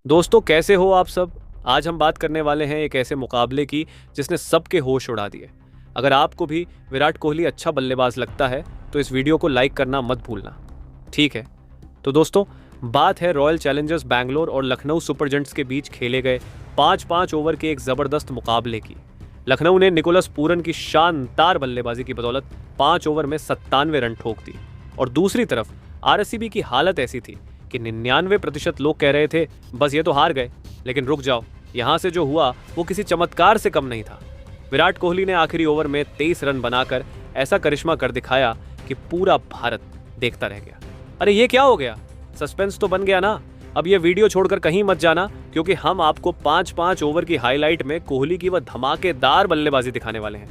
दोस्तों कैसे हो आप सब। आज हम बात करने वाले हैं एक ऐसे मुकाबले की जिसने सबके होश उड़ा दिए। अगर आपको भी विराट कोहली अच्छा बल्लेबाज लगता है तो इस वीडियो को लाइक करना मत भूलना। ठीक है, तो दोस्तों बात है रॉयल चैलेंजर्स बैंगलोर और लखनऊ सुपर जयंट्स के बीच खेले गए 5-5 ओवर के एक ज़बरदस्त मुकाबले की। लखनऊ ने निकोलस पूरन की शानदार बल्लेबाजी की बदौलत 5 ओवर में 97 रन ठोक दी और दूसरी तरफ आरसीबी की हालत ऐसी थी कि 99% लोग कह रहे थे बस ये तो हार गए, लेकिन रुक जाओ, यहाँ से जो हुआ वो किसी चमत्कार से कम नहीं था। विराट कोहली ने आखिरी ओवर में 23 रन बनाकर ऐसा करिश्मा कर दिखाया कि पूरा भारत देखता रह गया। अरे ये क्या हो गया, सस्पेंस तो बन गया ना। अब ये वीडियो छोड़कर कहीं मत जाना, क्योंकि हम आपको 5-5 ओवर की हाईलाइट में कोहली की वह धमाकेदार बल्लेबाजी दिखाने वाले हैं।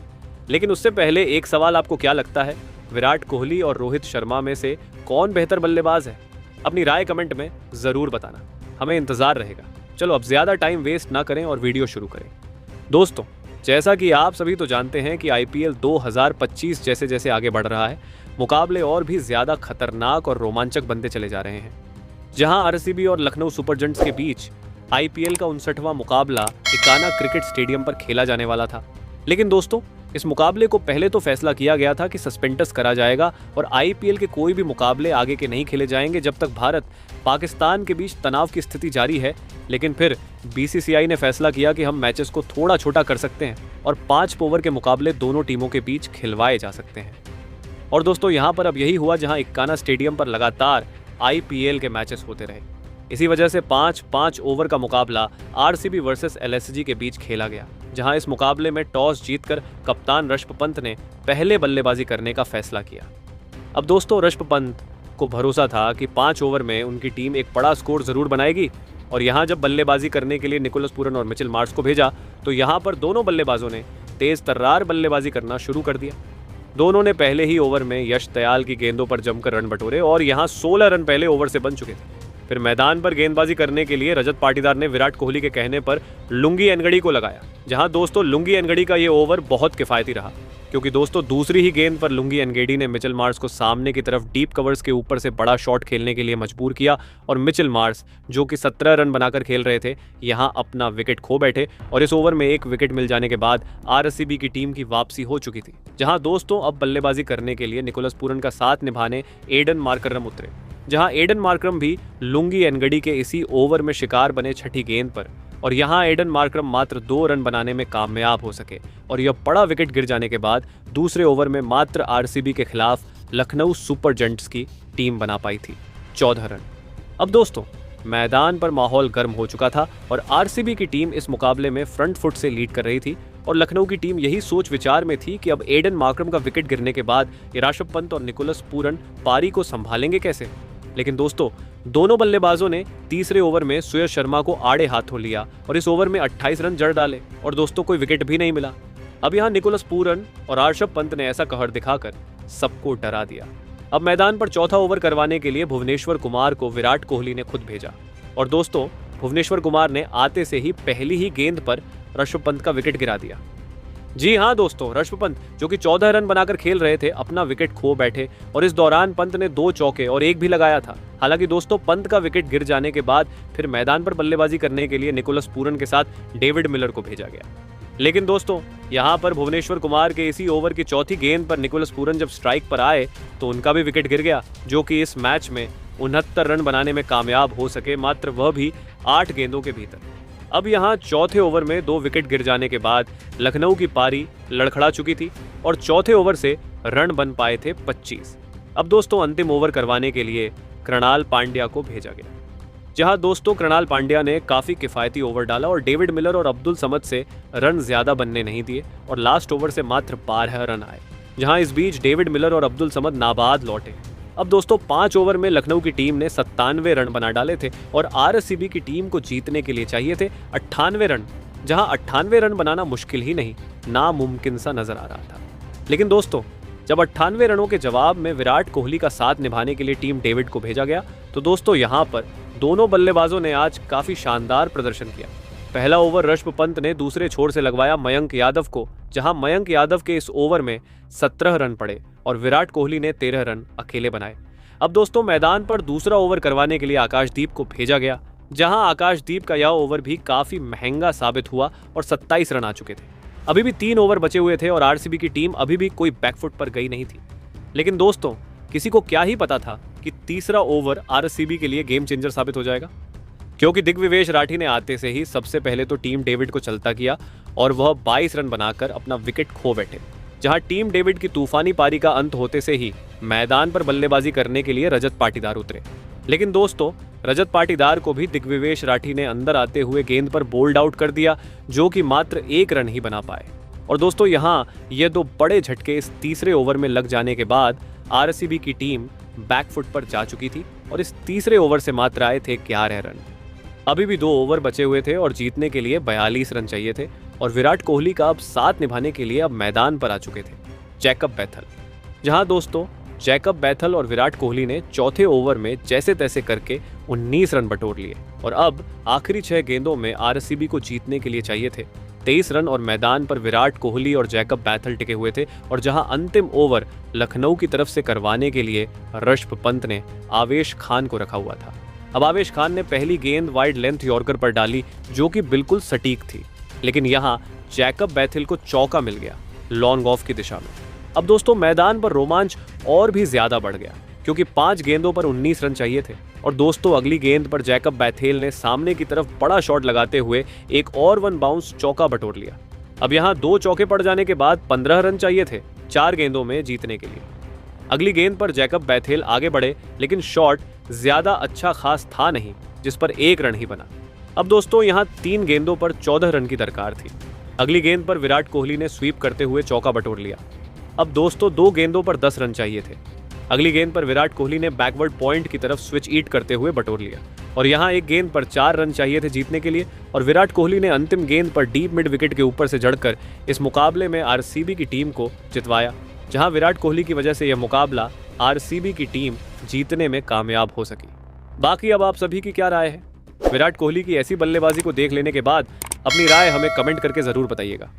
लेकिन उससे पहले एक सवाल, आपको क्या लगता है विराट कोहली और रोहित शर्मा में से कौन बेहतर बल्लेबाज है? अपनी राय कमेंट में जरूर बताना, हमें इंतजार रहेगा। चलो अब ज्यादा टाइम वेस्ट ना करें और वीडियो शुरू करें। दोस्तों जैसा कि आप सभी तो जानते हैं कि आईपीएल 2025 जैसे जैसे आगे बढ़ रहा है, मुकाबले और भी ज्यादा खतरनाक और रोमांचक बनते चले जा रहे हैं। जहां आरसीबी और लखनऊ सुपर जयंट्स के बीच आईपीएल का 59वां मुकाबला इकाना क्रिकेट स्टेडियम पर खेला जाने वाला था। लेकिन दोस्तों इस मुकाबले को पहले तो फैसला किया गया था कि सस्पेंडस करा जाएगा और आईपीएल के कोई भी मुकाबले आगे के नहीं खेले जाएंगे जब तक भारत पाकिस्तान के बीच तनाव की स्थिति जारी है। लेकिन फिर बीसीसीआई ने फैसला किया कि हम मैचेस को थोड़ा छोटा कर सकते हैं और 5 ओवर के मुकाबले दोनों टीमों के बीच खिलवाए जा सकते हैं। और दोस्तों यहाँ पर अब यही हुआ, जहाँ इक्काना स्टेडियम पर लगातार आईपीएल के मैचेस होते रहे। इसी वजह से 5-5 ओवर का मुकाबला आरसीबी वर्सेस एलएसजी के बीच खेला गया, जहां इस मुकाबले में टॉस जीतकर कप्तान ऋषभ पंत ने पहले बल्लेबाजी करने का फैसला किया। अब दोस्तों ऋषभ पंत को भरोसा था कि 5 ओवर में उनकी टीम एक बड़ा स्कोर जरूर बनाएगी और यहां जब बल्लेबाजी करने के लिए निकोलस पूरन और मिचेल मार्श को भेजा तो यहां पर दोनों बल्लेबाजों ने तेज तर्रार बल्लेबाजी करना शुरू कर दिया। दोनों ने पहले ही ओवर में यश दयाल की गेंदों पर जमकर रन बटोरे और यहां 16 रन पहले ओवर से बन चुके थे। फिर मैदान पर गेंदबाजी करने के लिए रजत पाटीदार ने विराट कोहली के कहने पर लुंगी एनगड़ी को लगाया, जहां दोस्तों लुंगी एनगड़ी का ये ओवर बहुत किफायती रहा, क्योंकि दोस्तों दूसरी ही गेंद पर लुंगी एनगड़ी ने मिचेल मार्श को सामने की तरफ डीप कवर्स के ऊपर से बड़ा शॉट खेलने के लिए मजबूर किया और मिचेल मार्श जो कि 17 रन बनाकर खेल रहे थे यहां अपना विकेट खो बैठे और इस ओवर में एक विकेट मिल जाने के बाद आरसीबी की टीम की वापसी हो चुकी थी। जहां दोस्तों अब बल्लेबाजी करने के लिए निकोलस पूरन का साथ निभाने एडन मार्करम उतरे, जहां एडन मार्करम भी लुंगी एनगड़ी के इसी ओवर में शिकार बने छठी गेंद पर और यहां एडन मार्करम मात्र 2 रन बनाने में कामयाब हो सके और यह बड़ा विकेट गिर जाने के बाद दूसरे ओवर में मात्र आरसीबी के खिलाफ लखनऊ सुपर जयंट्स की टीम बना पाई थी 14 रन। अब दोस्तों मैदान पर माहौल गर्म हो चुका था और आरसीबी की टीम इस मुकाबले में फ्रंट फुट से लीड कर रही थी और लखनऊ की टीम यही सोच विचार में थी कि अब एडन मार्करम का विकेट गिरने के बाद ऋषभ पंत और निकोलस पूरन पारी को संभालेंगे कैसे। लेकिन दोस्तों दोनों बल्लेबाजों ने तीसरे ओवर में सुयश शर्मा को आड़े हाथों लिया और इस ओवर में 28 रन जड़ डाले और दोस्तों कोई विकेट भी नहीं मिला। अब यहाँ निकोलस पूरन और ऋषभ पंत ने ऐसा कहर दिखाकर सबको डरा दिया। अब मैदान पर चौथा ओवर करवाने के लिए भुवनेश्वर कुमार को विराट कोहली ने खुद भेजा और दोस्तों भुवनेश्वर कुमार ने आते से ही पहली ही गेंद पर ऋषभ पंत का विकेट गिरा दिया। जी हाँ दोस्तों, ऋषभ पंत जो कि 14 रन बनाकर खेल रहे थे अपना विकेट खो बैठे और इस दौरान पंत ने 2 चौके और 1 भी लगाया था। हालांकि दोस्तों पंत का विकेट गिर जाने के बाद फिर मैदान पर बल्लेबाजी करने के लिए निकोलस पूरन के साथ डेविड मिलर को भेजा गया। लेकिन दोस्तों यहाँ पर भुवनेश्वर कुमार के इसी ओवर की चौथी गेंद पर निकोलस पूरन जब स्ट्राइक पर आए तो उनका भी विकेट गिर गया, जो कि इस मैच में 69 रन बनाने में कामयाब हो सके, मात्र वह भी 8 गेंदों के भीतर। अब यहाँ चौथे ओवर में 2 विकेट गिर जाने के बाद लखनऊ की पारी लड़खड़ा चुकी थी और चौथे ओवर से रन बन पाए थे 25। अब दोस्तों अंतिम ओवर करवाने के लिए कृणाल पांड्या को भेजा गया, जहां दोस्तों कृणाल पांड्या ने काफी किफायती ओवर डाला और डेविड मिलर और अब्दुल समद से रन ज्यादा बनने नहीं दिए और लास्ट ओवर से मात्र 12 रन आए, जहां इस बीच डेविड मिलर और अब्दुल समद नाबाद लौटे। अब दोस्तों 5 ओवर में लखनऊ की टीम ने 97 रन बना डाले थे और आरसीबी की टीम को जीतने के लिए चाहिए थे 98 रन, जहां 98 रन बनाना मुश्किल ही नहीं नामुमकिन सा नजर आ रहा था। लेकिन दोस्तों जब 98 रनों के जवाब में विराट कोहली का साथ निभाने के लिए टीम डेविड को भेजा गया तो दोस्तों यहाँ पर दोनों बल्लेबाजों ने आज काफी शानदार प्रदर्शन किया। पहला ओवर ऋषभ पंत ने दूसरे छोर से लगवाया मयंक यादव को, जहां मयंक यादव के इस ओवर में 17 रन पड़े और विराट कोहली ने 13 रन अकेले बनाए। अब दोस्तों मैदान पर दूसरा ओवर करवाने के लिए आकाशदीप को भेजा गया जहां आकाशदीप का यह ओवर भी काफी महंगा साबित हुआ और 27 रन आ चुके थे। अभी भी 3 ओवर बचे हुए थे और आरसीबी की टीम अभी भी कोई बैकफुट पर गई नहीं थी। लेकिन दोस्तों, किसी को क्या ही पता था कि तीसरा ओवर आरसीबी के लिए गेम चेंजर साबित हो जाएगा, क्योंकि दिग्विवेश राठी ने आते से ही सबसे पहले तो टीम डेविड को चलता किया और वह 22 रन बनाकर अपना विकेट खो बैठे। जहां टीम डेविड की तूफानी पारी का अंत होते से ही मैदान पर बल्लेबाजी करने के लिए रजत पाटीदार उतरे। लेकिन दोस्तों, रजत पाटीदार को भी दिग्विवेश राठी ने अंदर आते हुए गेंद पर बोल्ड आउट कर दिया, जो कि मात्र 1 रन ही बना पाए। और दोस्तों, यहाँ ये 2 बड़े झटके इस तीसरे ओवर में लग जाने के बाद आरसीबी की टीम बैकफुट पर जा चुकी थी और इस तीसरे ओवर से मात्र आए थे 11 रन। अभी भी 2 ओवर बचे हुए थे और जीतने के लिए 42 रन चाहिए थे और विराट कोहली का अब साथ निभाने के लिए अब मैदान पर आ चुके थे जैकब बैथल। जहां दोस्तों, जैकब बैथल और विराट कोहली ने चौथे ओवर में जैसे तैसे करके 19 रन बटोर लिए और अब आखिरी 6 गेंदों में आरसीबी को जीतने के लिए चाहिए थे 23 रन और मैदान पर विराट कोहली और जैकब बैथल टिके हुए थे। और जहां अंतिम ओवर लखनऊ की तरफ से करवाने के लिए ऋषभ पंत ने आवेश खान को रखा हुआ था। अब आवेश खान ने पहली गेंद वाइड लेंथ यॉर्कर पर डाली, जो कि बिल्कुल सटीक थी, लेकिन यहाँ जैकब बैथल को चौका मिल गया लॉन्ग ऑफ की दिशा में। अब दोस्तों, मैदान पर रोमांच और भी ज्यादा बढ़ गया, क्योंकि 5 गेंदों पर 19 रन चाहिए थे। और दोस्तों, अगली गेंद पर जैकब बैथेल ने सामने की तरफ बड़ा शॉट लगाते हुए एक और 1 बाउंस चौका बटोर लिया। अब यहाँ 2 चौके पड़ जाने के बाद 15 रन चाहिए थे 4 गेंदों में जीतने के लिए। अगली गेंद पर जैकब बैथेल आगे बढ़े, लेकिन शॉट ज्यादा अच्छा खास था नहीं, जिस पर 1 रन ही बना। अब दोस्तों, यहाँ 3 गेंदों पर 14 रन की दरकार थी। अगली गेंद पर विराट कोहली ने स्वीप करते हुए चौका बटोर लिया। अब दोस्तों, 2 गेंदों पर 10 रन चाहिए थे। अगली गेंद पर विराट कोहली ने बैकवर्ड पॉइंट की तरफ स्विच ईट करते हुए बटोर लिया और यहाँ एक गेंद पर 4 रन चाहिए थे जीतने के लिए। और विराट कोहली ने अंतिम गेंद पर डीप मिड विकेट के ऊपर से जड़कर इस मुकाबले में आरसीबी की टीम को जितवाया, जहां विराट कोहली की वजह से यह मुकाबला आरसीबी की टीम जीतने में कामयाब हो सकी। बाकी अब आप सभी की क्या राय है? विराट कोहली की ऐसी बल्लेबाजी को देख लेने के बाद अपनी राय हमें कमेंट करके जरूर बताइएगा।